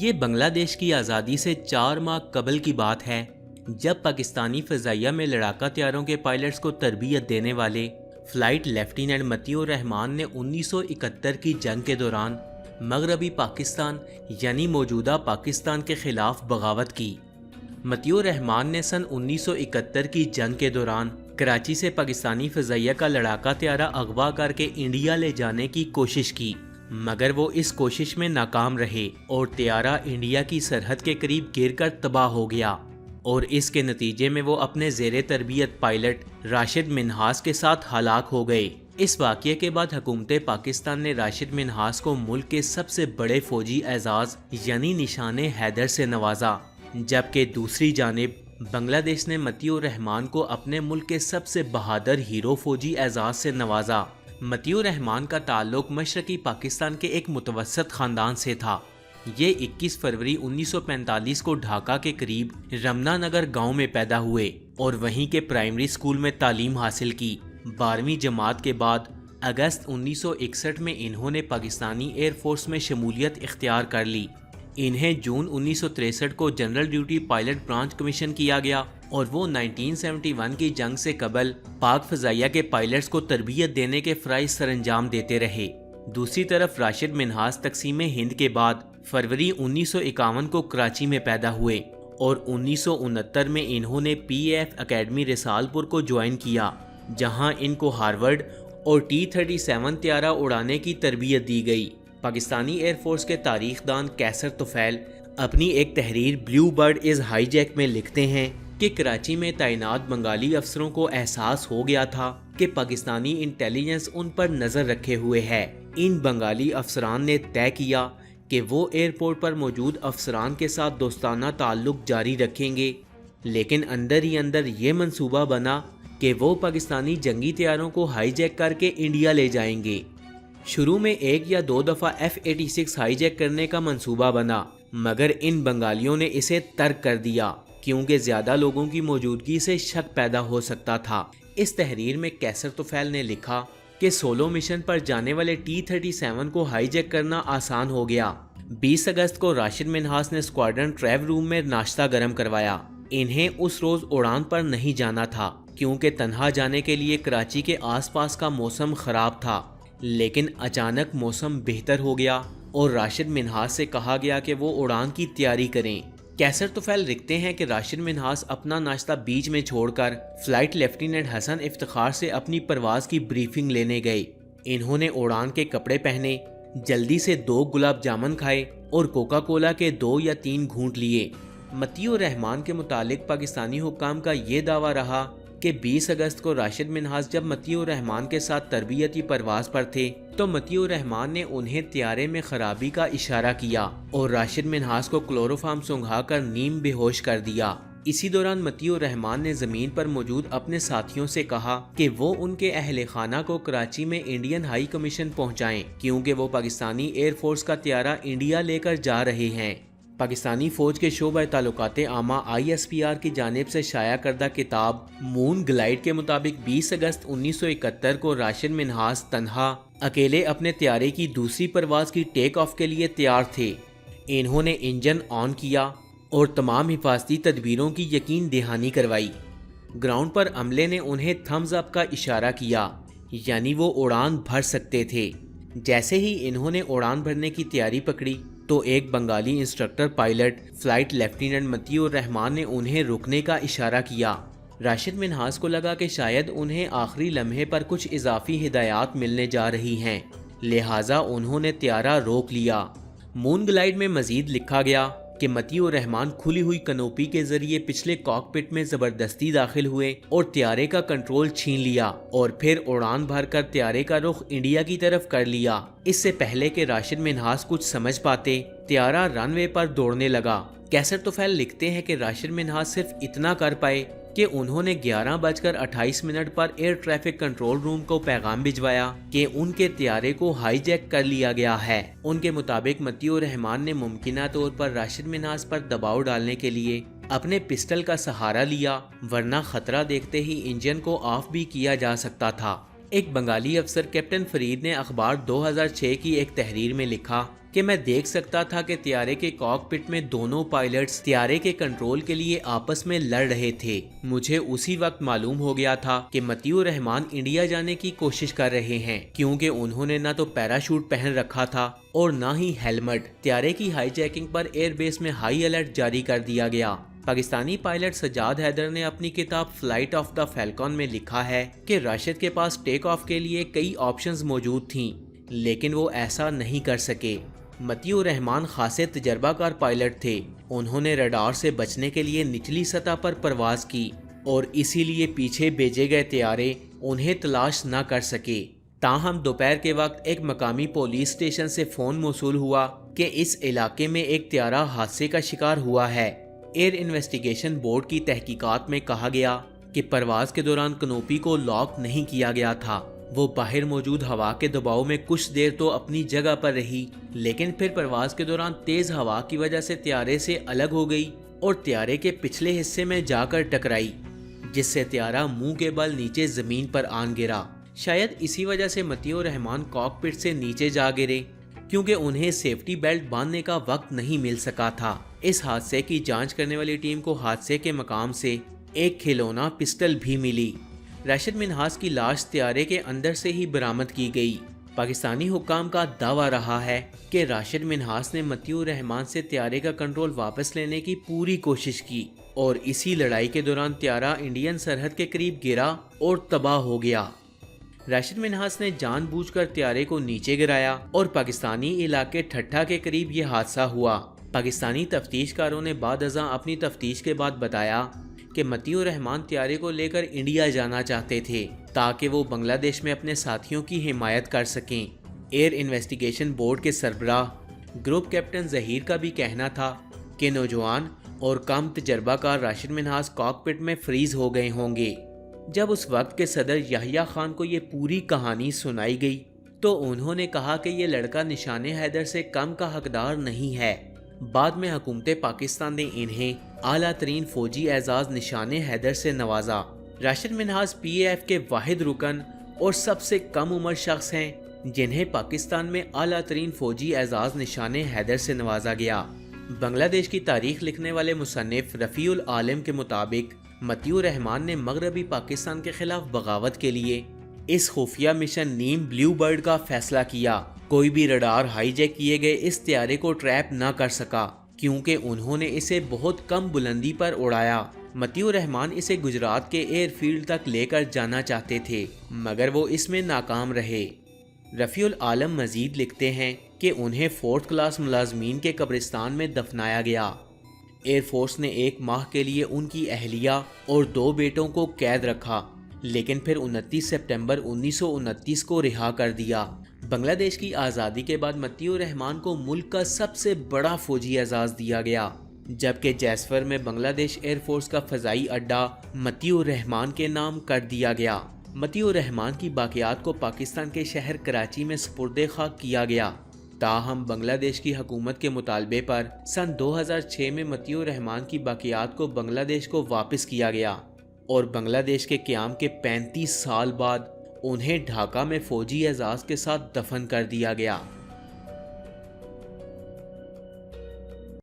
یہ بنگلہ دیش کی آزادی سے 4 ماہ قبل کی بات ہے، جب پاکستانی فضائیہ میں لڑاکا طیاروں کے پائلٹس کو تربیت دینے والے فلائٹ لیفٹیننٹ متیع الرحمان نے 1971 کی جنگ کے دوران مغربی پاکستان یعنی موجودہ پاکستان کے خلاف بغاوت کی۔ متیع الرحمان نے سن 1971 کی جنگ کے دوران کراچی سے پاکستانی فضائیہ کا لڑاکا طیارہ اغوا کر کے انڈیا لے جانے کی کوشش کی، مگر وہ اس کوشش میں ناکام رہے اور طیارہ انڈیا کی سرحد کے قریب گر کر تباہ ہو گیا، اور اس کے نتیجے میں وہ اپنے زیر تربیت پائلٹ راشد منہاس کے ساتھ ہلاک ہو گئے۔ اس واقعے کے بعد حکومت پاکستان نے راشد منہاس کو ملک کے سب سے بڑے فوجی اعزاز یعنی نشان حیدر سے نوازا، جبکہ دوسری جانب بنگلہ دیش نے متیع الرحمان کو اپنے ملک کے سب سے بہادر ہیرو فوجی اعزاز سے نوازا۔ متیع الرحمان کا تعلق مشرقی پاکستان کے ایک متوسط خاندان سے تھا۔ یہ 21 فروری 1945 کو ڈھاکہ کے قریب رمنا نگر گاؤں میں پیدا ہوئے اور وہیں کے پرائمری اسکول میں تعلیم حاصل کی۔ 12ویں جماعت کے بعد اگست 1961 میں انہوں نے پاکستانی ایئر فورس میں شمولیت اختیار کر لی۔ انہیں جون 1963 کو general duty pilot branch commission کیا گیا اور وہ 1971 کی جنگ سے قبل پاک فضائیہ کے پائلٹس کو تربیت دینے کے فرائض سر انجام دیتے رہے۔ دوسری طرف راشد منہاس تقسیم ہند کے بعد فروری 1951 کو کراچی میں پیدا ہوئے اور 1969 میں انہوں نے پی ایف اکیڈمی رسال پور کو جوائن کیا، جہاں ان کو ہارورڈ اور T-37 طیارہ اڑانے کی تربیت دی گئی۔ پاکستانی ایئر فورس کے تاریخ دان کیسر طفیل اپنی ایک تحریر blue bird is high Jack میں لکھتے ہیں کہ کراچی میں تعینات بنگالی افسروں کو احساس ہو گیا تھا کہ پاکستانی انٹیلیجنس ان پر نظر رکھے ہوئے ہے۔ ان بنگالی افسران نے طے کیا کہ وہ ایئرپورٹ پر موجود افسران کے ساتھ دوستانہ تعلق جاری رکھیں گے، لیکن اندر ہی اندر یہ منصوبہ بنا کہ وہ پاکستانی جنگی طیاروں کو ہائی جیک کر کے انڈیا لے جائیں گے۔ شروع میں 1 یا 2 دفعہ F-86 ہائی جیک کرنے کا منصوبہ بنا، مگر ان بنگالیوں نے اسے ترک کر دیا کیونکہ زیادہ لوگوں کی موجودگی سے شک پیدا ہو سکتا تھا۔ اس تحریر میں کیسر طفیل نے لکھا کہ سولو مشن پر جانے والے T-37 کو ہائی جیک کرنا آسان ہو گیا۔ 20 اگست کو راشد منہاس نے اسکواڈرن ٹریو روم میں ناشتہ گرم کروایا۔ انہیں اس روز اڑان پر نہیں جانا تھا کیونکہ تنہا جانے کے لیے کراچی کے آس پاس کا موسم خراب تھا، لیکن اچانک موسم بہتر ہو گیا اور راشد منہاس سے کہا گیا کہ وہ اڑان کی تیاری کریں۔ کیسر طفیل لکھتے ہیں کہ راشد منہاس اپنا ناشتہ بیچ میں چھوڑ کر فلائٹ لیفٹیننٹ حسن افتخار سے اپنی پرواز کی بریفنگ لینے گئے۔ انہوں نے اڑان کے کپڑے پہنے، جلدی سے 2 گلاب جامن کھائے اور کوکا کولا کے 2 یا 3 گھونٹ لیے۔ متیع الرحمان کے متعلق پاکستانی حکام کا یہ دعویٰ رہا کہ 20 اگست کو راشد منہاس جب متیع الرحمان کے ساتھ تربیتی پرواز پر تھے تو متیع الرحمان نے انہیں طیارے میں خرابی کا اشارہ کیا اور راشد منہاس کو کلوروفارم سونگھا کر نیم بے ہوش کر دیا۔ اسی دوران متیع الرحمان نے زمین پر موجود اپنے ساتھیوں سے کہا کہ وہ ان کے اہل خانہ کو کراچی میں انڈین ہائی کمیشن پہنچائیں کیونکہ وہ پاکستانی ایئر فورس کا طیارہ انڈیا لے کر جا رہے ہیں۔ پاکستانی فوج کے شعبہ تعلقات عامہ ISPR کی جانب سے شائع کردہ کتاب مون گلائیڈ کے مطابق 20 اگست 1971 کو راشد منہاس تنہا اکیلے اپنے طیارے کی دوسری پرواز کی ٹیک آف کے لیے تیار تھے۔ انہوں نے انجن آن کیا اور تمام حفاظتی تدبیروں کی یقین دہانی کروائی۔ گراؤنڈ پر عملے نے انہیں تھمز اپ کا اشارہ کیا، یعنی وہ اڑان بھر سکتے تھے۔ جیسے ہی انہوں نے اڑان بھرنے کی تیاری پکڑی تو ایک Bengali instructor pilot flight lieutenant Matiur Rahman نے انہیں رکنے کا اشارہ کیا۔ راشد منہاس کو لگا کہ شاید انہیں آخری لمحے پر کچھ اضافی ہدایات ملنے جا رہی ہیں، لہٰذا انہوں نے طیارہ روک لیا۔ مون گلائیڈ میں مزید لکھا گیا کہ متیع الرحمان کھلی ہوئی کنوپی کے ذریعے پچھلے کاکپٹ میں زبردستی داخل ہوئے اور طیارے کا کنٹرول چھین لیا اور پھر اڑان بھر کر طیارے کا رخ انڈیا کی طرف کر لیا۔ اس سے پہلے کہ راشد منہاس کچھ سمجھ پاتے، طیارہ رن وے پر دوڑنے لگا۔ کیسر طفیل لکھتے ہیں کہ راشد منہاس صرف اتنا کر پائے کہ انہوں نے 11:28 per air traffic control room کو پیغام بھجوایا کہ ان کے طیارے کو ہائی جیک کر لیا گیا ہے۔ ان کے مطابق متیع الرحمان نے ممکنہ طور پر راشد منہاس پر دباؤ ڈالنے کے لیے اپنے پسٹل کا سہارا لیا، ورنہ خطرہ دیکھتے ہی انجن کو آف بھی کیا جا سکتا تھا۔ ایک بنگالی افسر کیپٹن فرید نے اخبار 2006 کی ایک تحریر میں لکھا کہ میں دیکھ سکتا تھا کہ طیارے کے کاکپٹ میں دونوں پائلٹس طیارے کے کنٹرول کے لیے آپس میں لڑ رہے تھے۔ مجھے اسی وقت معلوم ہو گیا تھا کہ مطیع الرحمان انڈیا جانے کی کوشش کر رہے ہیں، کیونکہ انہوں نے نہ تو پیراشوٹ پہن رکھا تھا اور نہ ہی ہیلمٹ۔ طیارے کی high jacking per air base میں ہائی الرٹ جاری کر دیا گیا۔ پاکستانی پائلٹ سجاد حیدر نے اپنی کتاب فلائٹ آف دا فیلکن میں لکھا ہے کہ راشد کے پاس ٹیک آف کے لیے کئی آپشنز موجود تھیں، لیکن وہ ایسا نہیں کر سکے۔ مطیع الرحمان خاصے تجربہ کار پائلٹ تھے۔ انہوں نے ریڈار سے بچنے کے لیے نچلی سطح پر پرواز کی اور اسی لیے پیچھے بھیجے گئے طیارے انہیں تلاش نہ کر سکے۔ تاہم دوپہر کے وقت ایک مقامی پولیس اسٹیشن سے فون موصول ہوا کہ اس علاقے میں ایک طیارہ حادثے کا شکار ہوا ہے۔ ایئر انویسٹیگیشن بورڈ کی تحقیقات میں کہا گیا کہ پرواز کے دوران کنوپی کو لاک نہیں کیا گیا تھا۔ وہ باہر موجود ہوا کے دباؤ میں کچھ دیر تو اپنی جگہ پر رہی، لیکن پھر پرواز کے دوران تیز ہوا کی وجہ سے طیارے سے الگ ہو گئی اور طیارے کے پچھلے حصے میں جا کر ٹکرائی، جس سے طیارہ منہ کے بل نیچے زمین پر آن گرا۔ شاید اسی وجہ سے مطیع الرحمان کاکپٹ سے نیچے جا گرے، کیونکہ انہیں سیفٹی بیلٹ باندھنے کا وقت نہیں مل سکا تھا۔ اس حادثے کی جانچ کرنے والی ٹیم کو حادثے کے مقام سے ایک کھلونا پسٹل بھی ملی۔ راشد منہاس کی لاش طیارے کے اندر سے ہی برآمد کی گئی۔ پاکستانی حکام کا دعویٰ رہا ہے کہ راشد منہاس نے مطیع الرحمان سے طیارے کا کنٹرول واپس لینے کی پوری کوشش کی اور اسی لڑائی کے دوران طیارہ انڈین سرحد کے قریب گرا اور تباہ ہو گیا۔ راشد منہاس نے جان بوجھ کر طیارے کو نیچے گرایا اور پاکستانی علاقے ٹھٹھا کے قریب یہ حادثہ ہوا۔ پاکستانی تفتیش کاروں نے بعد ازاں اپنی تفتیش کے بعد بتایا کہ مطیع الرحمان طیارے کو لے کر انڈیا جانا چاہتے تھے تاکہ وہ بنگلہ دیش میں اپنے ساتھیوں کی حمایت کر سکیں۔ ایئر انویسٹیگیشن بورڈ کے سربراہ گروپ کیپٹن ظہیر کا بھی کہنا تھا کہ نوجوان اور کم تجربہ کار راشد منہاس کاکپٹ میں فریز ہو گئے ہوں گے۔ جب اس وقت کے صدر یحییٰ خان کو یہ پوری کہانی سنائی گئی تو انہوں نے کہا کہ یہ لڑکا نشان حیدر سے کم کا حقدار نہیں ہے۔ بعد میں حکومت پاکستان نے انہیں اعلیٰ ترین فوجی اعزاز نشان حیدر سے نوازا۔ راشد منہاس پی اے ایف کے واحد رکن اور سب سے کم عمر شخص ہیں جنہیں پاکستان میں اعلیٰ ترین فوجی اعزاز نشان حیدر سے نوازا گیا۔ بنگلہ دیش کی تاریخ لکھنے والے مصنف رفیع العالم کے مطابق مطیع الرحمان نے مغربی پاکستان کے خلاف بغاوت کے لیے اس خفیہ مشن نیم بلیو برڈ کا فیصلہ کیا۔ کوئی بھی ریڈار ہائی جیک کیے گئے اس طیارے کو ٹریپ نہ کر سکا کیونکہ انہوں نے اسے بہت کم بلندی پر اڑایا۔ مطیع الرحمان اسے گجرات کے ایئر فیلڈ تک لے کر جانا چاہتے تھے مگر وہ اس میں ناکام رہے۔ رفیع العالم مزید لکھتے ہیں کہ انہیں 4th کلاس ملازمین کے قبرستان میں دفنایا گیا۔ ایئر فورس نے 1 ماہ کے لیے ان کی اہلیہ اور 2 بیٹوں کو قید رکھا، لیکن پھر 29 سپتمبر 1929 کو رہا کر دیا۔ بنگلہ دیش کی آزادی کے بعد مطیع الرحمان کو ملک کا سب سے بڑا فوجی اعزاز دیا گیا، جبکہ جیسفر میں بنگلہ دیش ایئر فورس کا فضائی اڈہ مطیع الرحمان کے نام کر دیا گیا۔ مطیع الرحمان کی باقیات کو پاکستان کے شہر کراچی میں سپرد خاک کیا گیا۔ تاہم بنگلہ دیش کی حکومت کے مطالبے پر سن 2006 میں مطیع الرحمان کی باقیات کو بنگلہ دیش کو واپس کیا گیا اور بنگلہ دیش کے قیام کے 35 سال بعد انہیں ڈھاکہ میں فوجی اعزاز کے ساتھ دفن کر دیا گیا۔